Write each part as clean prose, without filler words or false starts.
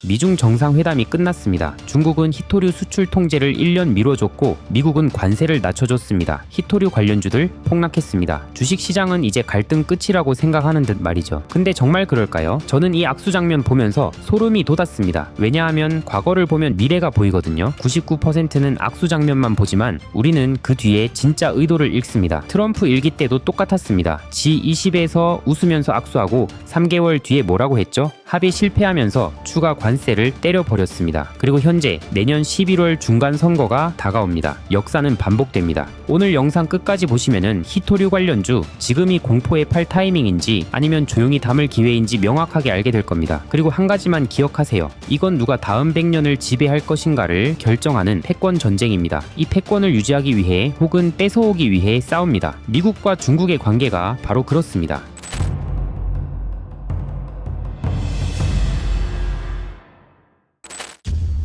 미중 정상회담이 끝났습니다. 중국은 히토류 수출 통제를 1년 미뤄줬고 미국은 관세를 낮춰줬습니다. 히토류 관련주들 폭락했습니다. 주식시장은 이제 갈등 끝이라고 생각하는 듯 말이죠. 근데 정말 그럴까요? 저는 이 악수 장면 보면서 소름이 돋았습니다. 왜냐하면 과거를 보면 미래가 보이거든요. 99%는 악수 장면만 보지만 우리는 그 뒤에 진짜 의도를 읽습니다. 트럼프 일기 때도 똑같았습니다. G20에서 웃으면서 악수하고 3개월 뒤에 뭐라고 했죠? 합의 실패하면서 추가 관세를 때려버렸습니다. 그리고 현재 내년 11월 중간 선거가 다가옵니다. 역사는 반복됩니다. 오늘 영상 끝까지 보시면은 히토류 관련주 지금이 공포에 팔 타이밍인지 아니면 조용히 담을 기회인지 명확하게 알게 될 겁니다. 그리고 한 가지만 기억하세요. 이건 누가 다음 100년을 지배할 것인가를 결정하는 패권 전쟁입니다. 이 패권을 유지하기 위해 혹은 뺏어오기 위해 싸웁니다. 미국과 중국의 관계가 바로 그렇습니다.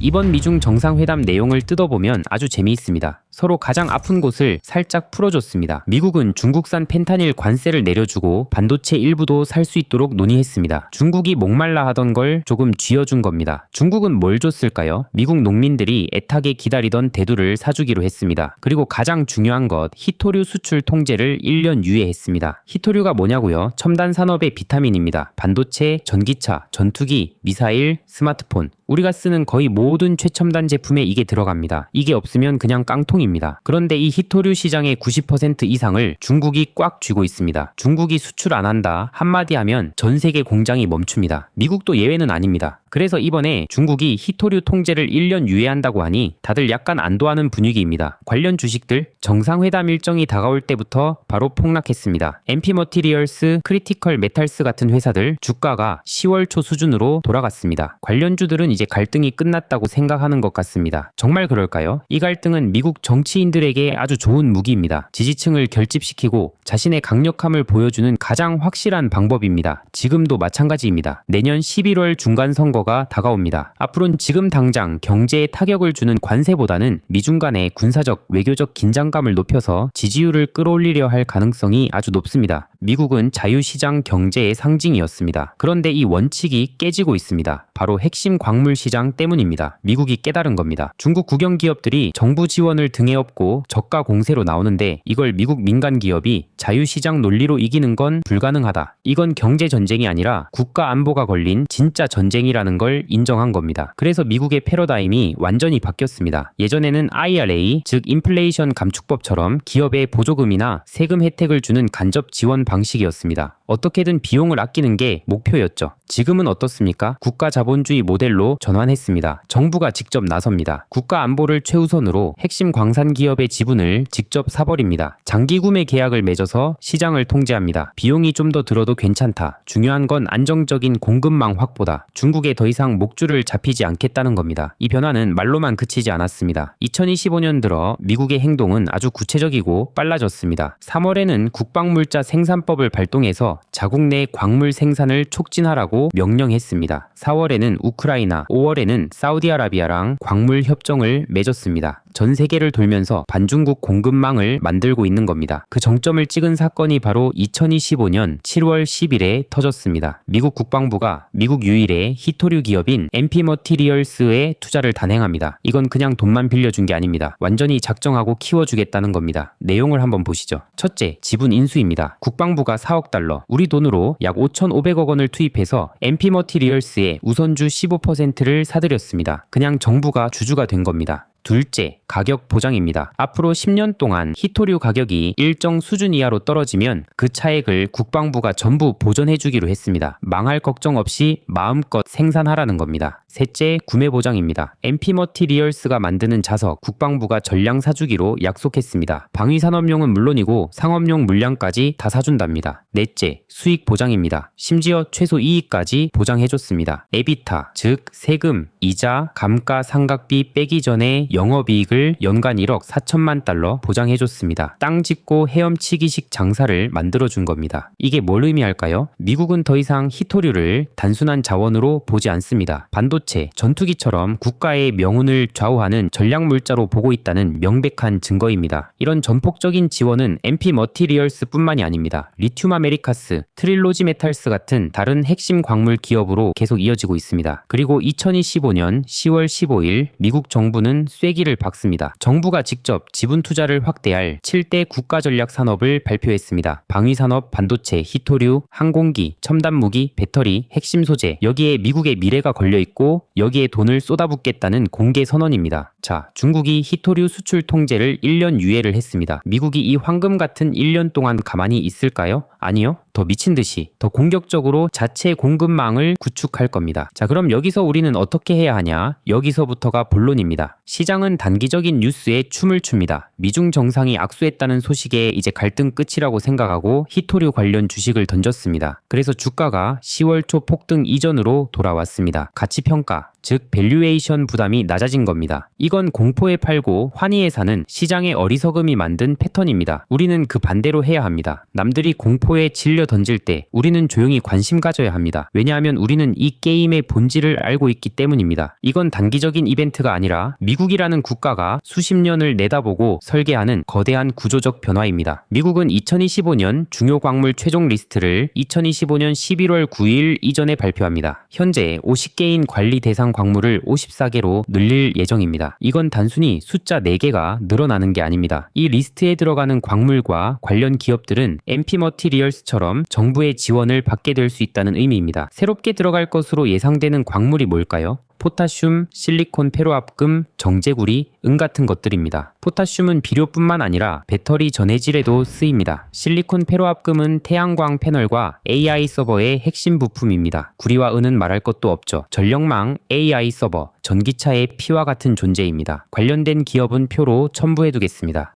이번 미중 정상회담 내용을 뜯어보면 아주 재미있습니다. 서로 가장 아픈 곳을 살짝 풀어줬습니다. 미국은 중국산 펜타닐 관세를 내려주고 반도체 일부도 살 수 있도록 논의했습니다. 중국이 목말라 하던 걸 조금 쥐어준 겁니다. 중국은 뭘 줬을까요? 미국 농민들이 애타게 기다리던 대두를 사주기로 했습니다. 그리고 가장 중요한 것, 히토류 수출 통제를 1년 유예했습니다. 히토류가 뭐냐고요? 첨단 산업의 비타민입니다. 반도체, 전기차, 전투기, 미사일, 스마트폰, 우리가 쓰는 거의 모든 최첨단 제품에 이게 들어갑니다. 이게 없으면 그냥 깡통입니다. 그런데 이 히토류 시장의 90% 이상을 중국이 꽉 쥐고 있습니다. 중국이 수출 안 한다 한마디 하면 전 세계 공장이 멈춥니다. 미국도 예외는 아닙니다. 그래서 이번에 중국이 히토류 통제를 1년 유예한다고 하니 다들 약간 안도하는 분위기입니다. 관련 주식들 정상회담 일정이 다가올 때부터 바로 폭락했습니다. MP 머티리얼스, 크리티컬 메탈스 같은 회사들 주가가 10월 초 수준으로 돌아갔습니다. 관련주들은 이제 갈등이 끝났다고 생각하는 것 같습니다. 정말 그럴까요? 이 갈등은 미국 정치인들에게 아주 좋은 무기입니다. 지지층을 결집시키고 자신의 강력함을 보여주는 가장 확실한 방법입니다. 지금도 마찬가지입니다. 내년 11월 중간 선거가 다가옵니다. 앞으로는 지금 당장 경제에 타격을 주는 관세보다는 미중 간의 군사적, 외교적 긴장감을 높여서 지지율을 끌어올리려 할 가능성이 아주 높습니다. 미국은 자유시장 경제의 상징이었습니다. 그런데 이 원칙이 깨지고 있습니다. 바로 핵심 광물 시장 때문입니다. 미국이 깨달은 겁니다. 중국 국영 기업들이 정부 지원을 등에 업고 저가 공세로 나오는데 이걸 미국 민간 기업이 자유시장 논리로 이기는 건 불가능하다. 이건 경제 전쟁이 아니라 국가 안보가 걸린 진짜 전쟁이라는 걸 인정한 겁니다. 그래서 미국의 패러다임이 완전히 바뀌었습니다. 예전에는 IRA, 즉 인플레이션 감축법처럼 기업에 보조금이나 세금 혜택을 주는 간접 지원 방식이었습니다. 어떻게든 비용을 아끼는 게 목표였죠. 지금은 어떻습니까? 국가 자본주의 모델로 전환했습니다. 정부가 직접 나섭니다. 국가 안보를 최우선으로 핵심 광산 기업의 지분을 직접 사버립니다. 장기 구매 계약을 맺어서 시장을 통제합니다. 비용이 좀 더 들어도 괜찮다. 중요한 건 안정적인 공급망 확보다. 중국에 더 이상 목줄을 잡히지 않겠다는 겁니다. 이 변화는 말로만 그치지 않았습니다. 2025년 들어 미국의 행동은 아주 구체적이고 빨라졌습니다. 3월에는 국방물자 생산법을 발동해서 자국 내 광물 생산을 촉진하라고 명령했습니다. 4월에는 우크라이나, 5월에는 사우디아라비아랑 광물 협정을 맺었습니다. 전 세계를 돌면서 반중국 공급망을 만들고 있는 겁니다. 그 정점을 찍은 사건이 바로 2025년 7월 10일에 터졌습니다. 미국 국방부가 미국 유일의 히토류 기업인 MP 머티리얼스에 투자를 단행합니다. 이건 그냥 돈만 빌려준 게 아닙니다. 완전히 작정하고 키워주겠다는 겁니다. 내용을 한번 보시죠. 첫째, 지분 인수입니다. 국방부가 4억 달러, 우리 돈으로 약 5,500억 원을 투입해서 MP 머티리얼스의 우선주 15%를 사들였습니다. 그냥 정부가 주주가 된 겁니다. 둘째, 가격 보장입니다. 앞으로 10년 동안 히토류 가격이 일정 수준 이하로 떨어지면 그 차액을 국방부가 전부 보전해주기로 했습니다. 망할 걱정 없이 마음껏 생산하라는 겁니다. 셋째, 구매 보장입니다. MP 머티리얼스가 만드는 자석 국방부가 전량 사주기로 약속했습니다. 방위산업용은 물론이고 상업용 물량까지 다 사준답니다. 넷째, 수익 보장입니다. 심지어 최소 이익까지 보장해줬습니다. 에비타, 즉 세금, 이자, 감가상각비 빼기 전에 영업이익을 연간 1억 4천만 달러 보장해줬습니다. 땅 짓고 헤엄치기식 장사를 만들어준 겁니다. 이게 뭘 의미할까요? 미국은 더 이상 히토류를 단순한 자원으로 보지 않습니다. 반도체, 전투기처럼 국가의 명운을 좌우하는 전략물자로 보고 있다는 명백한 증거입니다. 이런 전폭적인 지원은 MP 머티리얼스 뿐만이 아닙니다. 리튬 아메리카스, 트릴로지 메탈스 같은 다른 핵심 광물 기업으로 계속 이어지고 있습니다. 그리고 2025년 10월 15일 미국 정부는 쐐기를 박습니다. 정부가 직접 지분 투자를 확대할 7대 국가전략 산업을 발표했습니다. 방위산업, 반도체, 히토류, 항공기, 첨단무기, 배터리, 핵심 소재, 여기에 미국의 미래가 걸려있고 여기에 돈을 쏟아붓겠다는 공개 선언입니다. 자, 중국이 히토류 수출 통제를 1년 유예를 했습니다. 미국이 이 황금 같은 1년 동안 가만히 있을까요? 아니요. 더 미친 듯이 더 공격적으로 자체 공급망을 구축할 겁니다. 자, 그럼 여기서 우리는 어떻게 해야 하냐? 여기서부터가 본론입니다. 시장은 단기적인 뉴스에 춤을 춥니다. 미중 정상이 악수했다는 소식에 이제 갈등 끝이라고 생각하고 히토류 관련 주식을 던졌습니다. 그래서 주가가 10월 초 폭등 이전으로 돌아왔습니다. 가치평가, 즉 밸류에이션 부담이 낮아진 겁니다. 이건 공포에 팔고 환희에 사는 시장의 어리석음이 만든 패턴입니다. 우리는 그 반대로 해야 합니다. 남들이 공포에 질려 던질 때 우리는 조용히 관심 가져야 합니다. 왜냐하면 우리는 이 게임의 본질을 알고 있기 때문입니다. 이건 단기적인 이벤트가 아니라 미국이라는 국가가 수십 년을 내다보고 설계하는 거대한 구조적 변화입니다. 미국은 2025년 중요 광물 최종 리스트를 2025년 11월 9일 이전에 발표합니다. 현재 50개인 관리 대상 광물을 54개로 늘릴 예정입니다. 이건 단순히 숫자 4개가 늘어나는 게 아닙니다. 이 리스트에 들어가는 광물과 관련 기업들은 MP 머티리얼스처럼 정부의 지원을 받게 될 수 있다는 의미입니다. 새롭게 들어갈 것으로 예상되는 광물이 뭘까요? 포타슘, 실리콘 페로합금, 정제구리, 은 같은 것들입니다. 포타슘은 비료뿐만 아니라 배터리 전해질에도 쓰입니다. 실리콘 페로합금은 태양광 패널과 AI 서버의 핵심 부품입니다. 구리와 은은 말할 것도 없죠. 전력망, AI 서버, 전기차의 피와 같은 존재입니다. 관련된 기업은 표로 첨부해두겠습니다.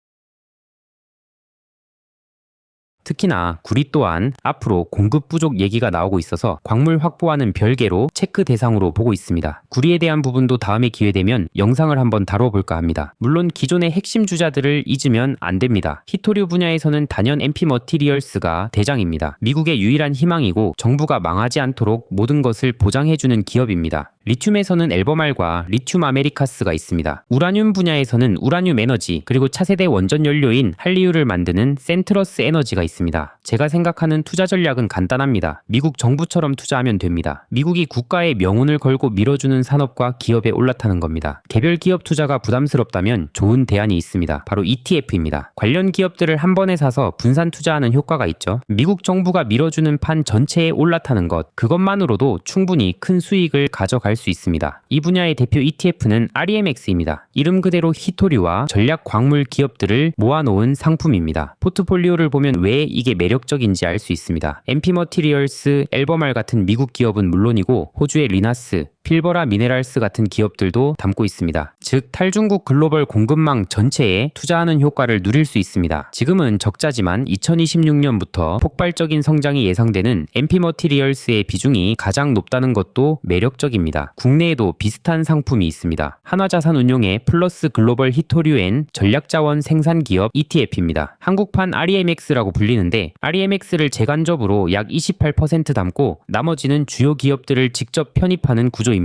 특히나 구리 또한 앞으로 공급 부족 얘기가 나오고 있어서 광물 확보와는 별개로 체크 대상으로 보고 있습니다. 구리에 대한 부분도 다음에 기회되면 영상을 한번 다뤄볼까 합니다. 물론 기존의 핵심 주자들을 잊으면 안 됩니다. 히토류 분야에서는 단연 MP 머티리얼스가 대장입니다. 미국의 유일한 희망이고 정부가 망하지 않도록 모든 것을 보장해주는 기업입니다. 리튬에서는 엘버말과 리튬 아메리카스가 있습니다. 우라늄 분야에서는 우라늄 에너지, 그리고 차세대 원전 연료인 할리우를 만드는 센트러스 에너지가 있습니다. 제가 생각하는 투자 전략은 간단합니다. 미국 정부처럼 투자하면 됩니다. 미국이 국가의 명운을 걸고 밀어주는 산업과 기업에 올라타는 겁니다. 개별 기업 투자가 부담스럽다면 좋은 대안이 있습니다. 바로 ETF입니다. 관련 기업들을 한 번에 사서 분산 투자하는 효과가 있죠. 미국 정부가 밀어주는 판 전체에 올라타는 것, 그것만으로도 충분히 큰 수익을 가져갈 수 있습니다. 이 분야의 대표 ETF는 REMX입니다. 이름 그대로 히토류와 전략 광물 기업들을 모아놓은 상품입니다. 포트폴리오를 보면 왜 이게 매력적인지 알 수 있습니다. MP 머티리얼스, 엘버말 같은 미국 기업은 물론이고 호주의 리나스, 필버라 미네랄스 같은 기업들도 담고 있습니다. 즉 탈중국 글로벌 공급망 전체에 투자하는 효과를 누릴 수 있습니다. 지금은 적자지만 2026년부터 폭발적인 성장이 예상되는 MP 머티리얼스의 비중이 가장 높다는 것도 매력적입니다. 국내에도 비슷한 상품이 있습니다. 한화자산운용의 플러스 글로벌 히토류엔 전략자원 생산기업 ETF입니다. 한국판 REMX라고 불리는데 REMX를 재간접으로 약 28% 담고 나머지는 주요 기업들을 직접 편입하는 구조입니다.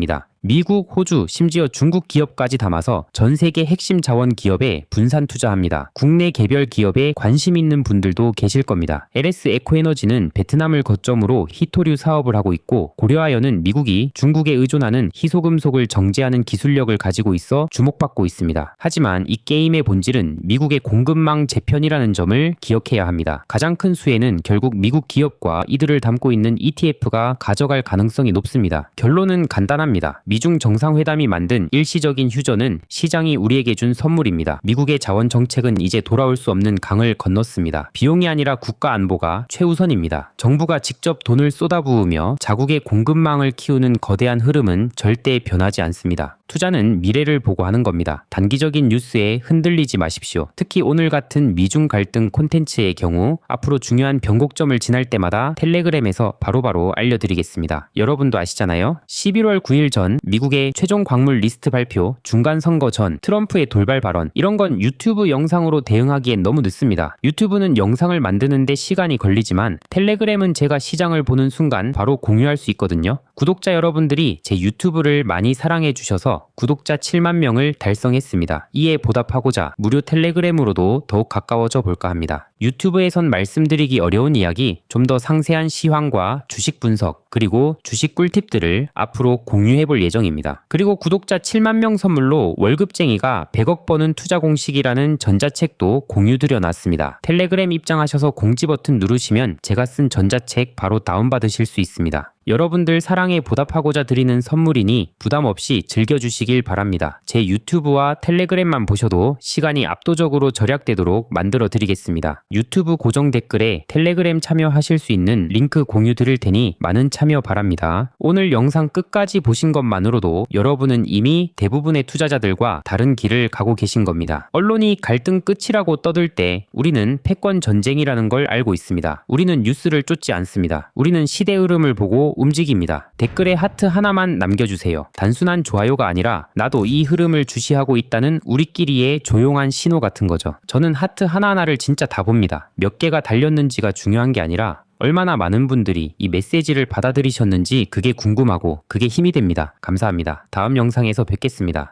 미국, 호주, 심지어 중국 기업까지 담아서 전 세계 핵심 자원 기업에 분산 투자합니다. 국내 개별 기업에 관심 있는 분들도 계실 겁니다. LS 에코에너지는 베트남을 거점으로 히토류 사업을 하고 있고, 고려아연은 미국이 중국에 의존하는 희소금속을 정제하는 기술력을 가지고 있어 주목받고 있습니다. 하지만 이 게임의 본질은 미국의 공급망 재편이라는 점을 기억해야 합니다. 가장 큰 수혜는 결국 미국 기업과 이들을 담고 있는 ETF가 가져갈 가능성이 높습니다. 결론은 간단합니다. 미중 정상회담이 만든 일시적인 휴전은 시장이 우리에게 준 선물입니다. 미국의 자원 정책은 이제 돌아올 수 없는 강을 건넜습니다. 비용이 아니라 국가 안보가 최우선입니다. 정부가 직접 돈을 쏟아부으며 자국의 공급망을 키우는 거대한 흐름은 절대 변하지 않습니다. 투자는 미래를 보고 하는 겁니다. 단기적인 뉴스에 흔들리지 마십시오. 특히 오늘 같은 미중 갈등 콘텐츠의 경우 앞으로 중요한 변곡점을 지날 때마다 텔레그램에서 바로바로 알려드리겠습니다. 여러분도 아시잖아요. 11월 9일 전 미국의 최종 광물 리스트 발표, 중간 선거 전, 트럼프의 돌발 발언, 이런 건 유튜브 영상으로 대응하기엔 너무 늦습니다. 유튜브는 영상을 만드는데 시간이 걸리지만 텔레그램은 제가 시장을 보는 순간 바로 공유할 수 있거든요. 구독자 여러분들이 제 유튜브를 많이 사랑해 주셔서 구독자 7만 명을 달성했습니다. 이에 보답하고자 무료 텔레그램으로도 더욱 가까워져 볼까 합니다. 유튜브에선 말씀드리기 어려운 이야기, 좀 더 상세한 시황과 주식 분석, 그리고 주식 꿀팁들을 앞으로 공유해 볼 예정입니다. 그리고 구독자 7만 명 선물로 월급쟁이가 100억 버는 투자 공식이라는 전자책도 공유드려 놨습니다. 텔레그램 입장하셔서 공지 버튼 누르시면 제가 쓴 전자책 바로 다운받으실 수 있습니다. 여러분들 사랑에 보답하고자 드리는 선물이니 부담 없이 즐겨주시길 바랍니다. 제 유튜브와 텔레그램만 보셔도 시간이 압도적으로 절약되도록 만들어 드리겠습니다. 유튜브 고정 댓글에 텔레그램 참여하실 수 있는 링크 공유 드릴 테니 많은 참여 바랍니다. 오늘 영상 끝까지 보신 것만으로도 여러분은 이미 대부분의 투자자들과 다른 길을 가고 계신 겁니다. 언론이 갈등 끝이라고 떠들 때 우리는 패권 전쟁이라는 걸 알고 있습니다. 우리는 뉴스를 쫓지 않습니다. 우리는 시대 흐름을 보고 움직입니다. 댓글에 하트 하나만 남겨주세요. 단순한 좋아요가 아니라 나도 이 흐름을 주시하고 있다는 우리끼리의 조용한 신호 같은 거죠. 저는 하트 하나하나를 진짜 다 봅니다. 몇 개가 달렸는지가 중요한 게 아니라 얼마나 많은 분들이 이 메시지를 받아들이셨는지 그게 궁금하고 그게 힘이 됩니다. 감사합니다. 다음 영상에서 뵙겠습니다.